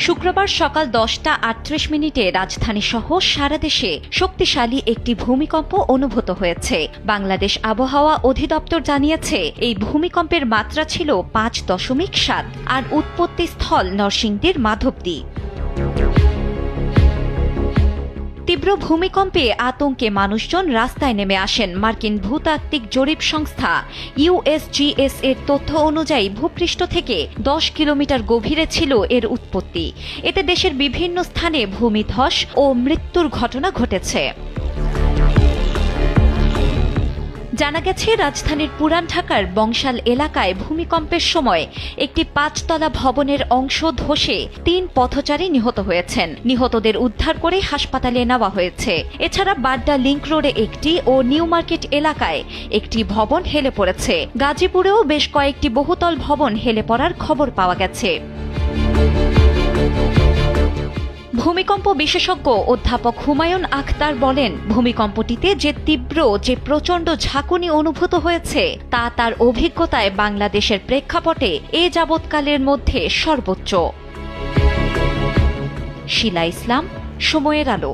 শুক্রবার সকাল 10:38 রাজধানী সহ সারা দেশে শক্তিশালী একটি ভূমিকম্প অনুভূত হয়েছে। বাংলাদেশ আবহাওয়া অধিদপ্তর জানিয়েছে এই ভূমিকম্পের মাত্রা ছিল 5.7 আর উৎপত্তি স্থল নরসিংদীর মাধবদী। তীব্র ভূমিকম্পে আতঙ্কে মানুষজন রাস্তায় নেমে আসেন। মার্কিন ভূতাত্ত্বিক জরিপ সংস্থা USGS এর তথ্য অনুযায়ী ভূপৃষ্ঠ থেকে 10 কিলোমিটার গভীরে ছিল এর উৎপত্তি। এতে দেশের বিভিন্ন স্থানে ভূমিধস ও মৃত্যুর ঘটনা ঘটেছে। জানা গেছে, রাজধানীর পুরান ঢাকার বংশাল এলাকায় ভূমিকম্পের সময় একটি 5তলা ভবনের অংশ ধসে 3 পথচারী নিহত হয়েছেন। নিহতদের উদ্ধার করে হাসপাতালে নেওয়া হয়েছে। এছাড়া বাড্ডা লিংক রোডে একটি ও নিউ মার্কেট এলাকায় একটি ভবন হেলে পড়েছে। গাজীপুরেও বেশ কয়েকটি বহুতল ভবন হেলে পড়ার খবর পাওয়া গেছে। ভূমিকম্প বিশেষজ্ঞ অধ্যাপক হুমায়ুন আখতার বলেন, ভূমিকম্পটিতে যে তীব্র প্রচণ্ড ঝাঁকুনি অনুভূত হয়েছে তা তার অভিজ্ঞতায় বাংলাদেশের প্রেক্ষাপটে এ যাবৎকালের মধ্যে সর্বোচ্চ। শিলা ইসলাম, সময়ের আলো।